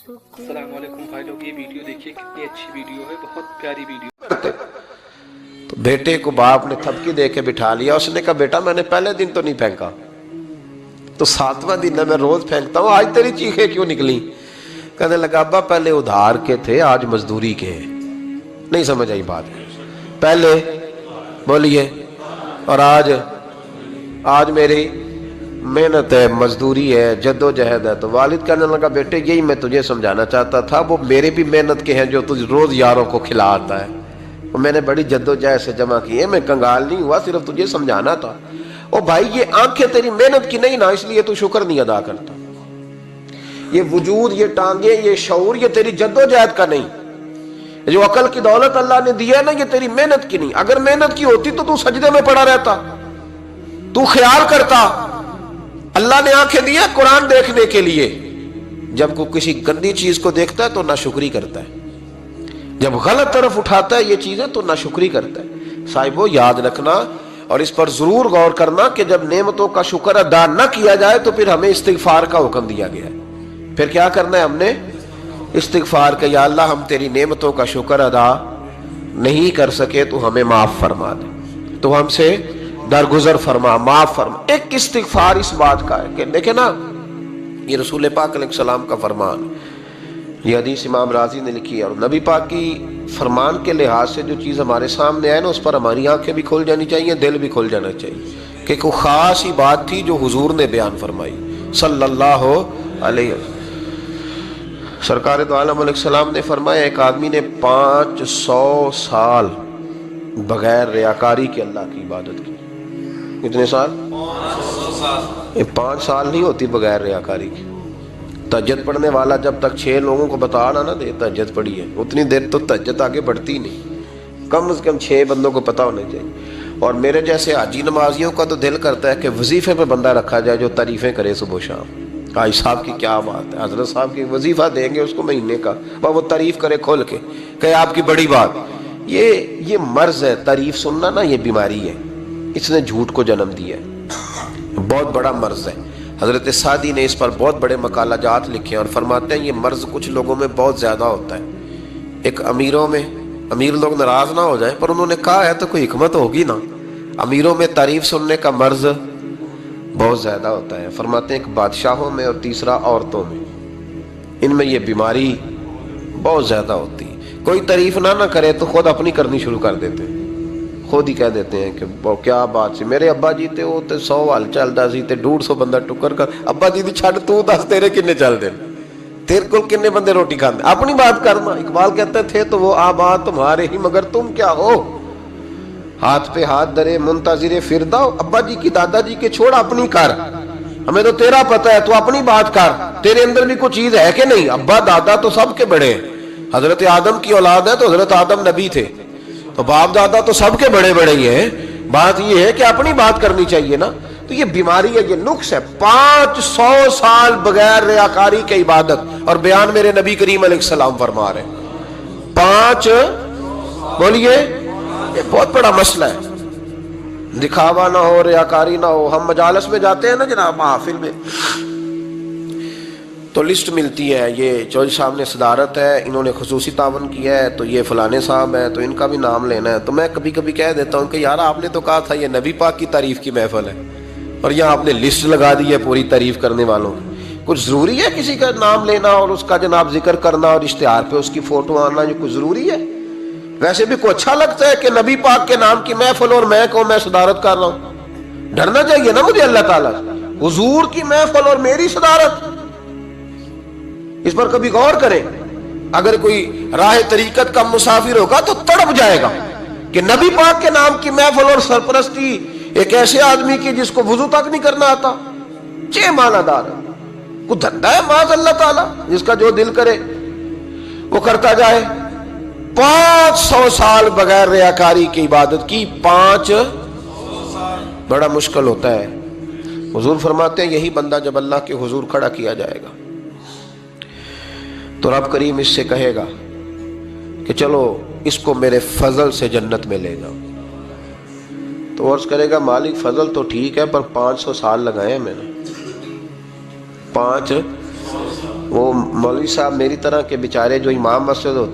अस्सलाम वालेकुम भाई लोग, ये वीडियो देखिए कितनी अच्छी वीडियो है, बहुत प्यारी वीडियो। तो बेटे को बाप ने थपकी दे के बिठा लिया। उसने कहा बेटा मैंने पहले दिन तो नहीं फेंका, तो 7वां दिन है, मैं रोज फेंकता हूँ, आज तेरी चीखें क्यों निकली? कहने लगा अब्बा पहले उधार के थे, आज मजदूरी के हैं। नहीं समझ आई बात? पहले बोलिए, और आज मेरी मेहनत है, मजदूरी है, जद्दोजहद है। तो वालिद कहने लगा बेटे यही मैं तुझे समझाना चाहता था, वो मेरे भी मेहनत के हैं जो तुझ रोज यारों को खिलाता है, वो मैंने बड़ी जद्दोजहद से जमा किए, मैं कंगाल नहीं हुआ, सिर्फ तुझे समझाना था। ओ भाई ये आंखें तेरी मेहनत की नहीं ना, इसलिए तू शुक्र नहीं अदा करता। ये वजूद, ये टांगे, ये शऊर, ये तेरी जद्दोजहद का नहीं। जो अकल की दौलत अल्लाह ने दिया ना, ये तेरी मेहनत की नहीं। अगर मेहनत की होती तो तू सजदे में पड़ा रहता, तू ख्याल करता। अल्लाह ने आंखें दिया कुरान देखने के लिए। जब कोई किसी गंदी चीज को देखता है तो नाशुक्री करता है, जब गलत तरफ उठाता है ये चीजें तो नाशुक्री करता है। साहिबो याद रखना और इस पर जरूर गौर करना कि जब नेमतों का शुक्र अदा न किया जाए तो फिर हमें इस्तिगफार का हुक्म दिया गया है। फिर क्या करना है हमने? इस्तिगफार का, या अल्लाह हम तेरी नेमतों का शुक्र अदा नहीं कर सके तो हमें माफ फरमा दे, तो हमसे दरगुजर फरमा, माफ फरमा। एक इस्तिगफार इस बात का है कि देखे ना, ये रसूल पाक अलैहिस्सलाम का फरमान, ये हदीस इमाम राजी ने लिखी है। और नबी पाक की फरमान के लिहाज से जो चीज़ हमारे सामने आए ना, उस पर हमारी आंखें भी खुल जानी चाहिए, दिल भी खुल जाना चाहिए कि कोई ख़ास ही बात थी जो हुजूर ने बयान फरमाई सल्लल्लाहु अलैहि वसल्लम। सरकार दो आलम अलैहिस्सलाम ने फरमाया एक आदमी ने 500 साल बगैर रियाकारी के अल्लाह की इबादत की। कितने साल? 500 साल। 5 साल नहीं होती बगैर रियाकारी की। तहज्जुद पढ़ने वाला जब तक 6 लोगों को बता ना दे तहज्जुद पढ़ी है, उतनी देर तो तहज्जुद आगे बढ़ती नहीं। कम से कम 6 बंदों को पता होने चाहिए। और मेरे जैसे हाजी नमाजियों का तो दिल करता है कि वजीफे पे बंदा रखा जाए जो तारीफें करे सुबह शाम। हाजी साहब की क्या बात है, हजरत साहब की वजीफा देंगे उसको महीने का, वो तारीफ करे खोल के, कहे आपकी बड़ी बात। ये मर्ज है, तारीफ सुनना ना ये बीमारी है, इसने झूठ को जन्म दिया है, बहुत बड़ा मर्ज है। हजरत सादी ने इस पर बहुत बड़े मकालाजात लिखे और फरमाते हैं ये मर्ज कुछ लोगों में बहुत ज्यादा होता है। एक अमीरों में, अमीर लोग नाराज ना हो जाए पर उन्होंने कहा है तो कोई हिकमत होगी ना, अमीरों में तारीफ सुनने का मर्ज बहुत ज्यादा होता है। फरमाते हैं एक बादशाहों में और तीसरा औरतों में, इनमें ये बीमारी बहुत ज्यादा होती है। कोई तारीफ ना करे तो खुद अपनी करनी शुरू कर देते हैं, खुद ही कह देते हैं कि वो क्या बात सी, मेरे अब्बा जी थे वो तो 100 हाल चलता सी ते 150 बंदा टुकर कर। अब्बा जी दी छड़ तू दस तेरे किन्ने चलते, तेरे को किन्ने बंदे रोटी खाते, अपनी बात करना। इकबाल कहते थे तो वो आबाद तुम्हारे ही मगर तुम क्या हो, हाथ पे हाथ धरे मुंतजिरे फिरदा, अब्बा जी की दादाजी के छोड़ अपनी कर, हमें तो तेरा पता है, तू अपनी बात कर, तेरे अंदर भी कोई चीज है कि नहीं। अब्बा दादा तो सबके बड़े, हजरत आदम की औलाद है तो हजरत आदम नबी थे, तो बाप दादा तो सबके बड़े बड़े ही हैं। बात ये है कि अपनी बात करनी चाहिए ना। तो ये बीमारी है, ये नुक्स है। 500 साल बगैर रियाकारी की इबादत, और बयान मेरे नबी करीम अलैहिस्सलाम फरमा रहे 5, बोलिए, ये बहुत बड़ा मसला है। दिखावा ना हो, रियाकारी ना हो। हम मजालस में जाते हैं ना जनाब, महफिल में, तो लिस्ट मिलती है, ये चौधरी साहब ने सदारत है, इन्होंने खुसूसी तावन किया है, तो ये फलाने साहब है, तो इनका भी नाम लेना है। तो मैं कभी कभी कह देता हूँ कि यार आपने तो कहा था ये नबी पाक की तारीफ की महफिल है, और यहाँ आपने लिस्ट लगा दी है पूरी तारीफ करने वालों की। कुछ ज़रूरी है किसी का नाम लेना और उसका जनाब जिक्र करना और इश्तिहार पे उसकी फ़ोटो आना, ये कुछ ज़रूरी है? वैसे भी को अच्छा लगता है कि नबी पाक के नाम की महफिल और मैं सदारत कर रहा हूँ? डरना चाहिए ना मुझे अल्लाह ताला, हुजूर की महफिल और मेरी सदारत। इस पर कभी गौर करें। अगर कोई राह तरीकत का मुसाफिर होगा तो तड़प जाएगा कि नबी पाक के नाम की महफिल और सरपरस्ती एक ऐसे आदमी की जिसको वुजू तक नहीं करना आता, चे मानादार है, को धंधा है माज अल्लाह ताला, जिसका जो दिल करे वो करता जाए। 500 साल बगैर रियाकारी की इबादत की, 500 बड़ा मुश्किल होता है। हुजूर फरमाते हैं यही बंदा जब अल्लाह के हुजूर खड़ा किया जाएगा तो रब करीम इससे कहेगा कि चलो इसको मेरे फजल से जन्नत में ले जाओ। तो अर्ज करेगा मालिक फजल तो ठीक है पर 500 साल लगाए मैंने, 5 वो मौलवी साहब मेरी तरह के बेचारे जो इमाम मस्जिद होते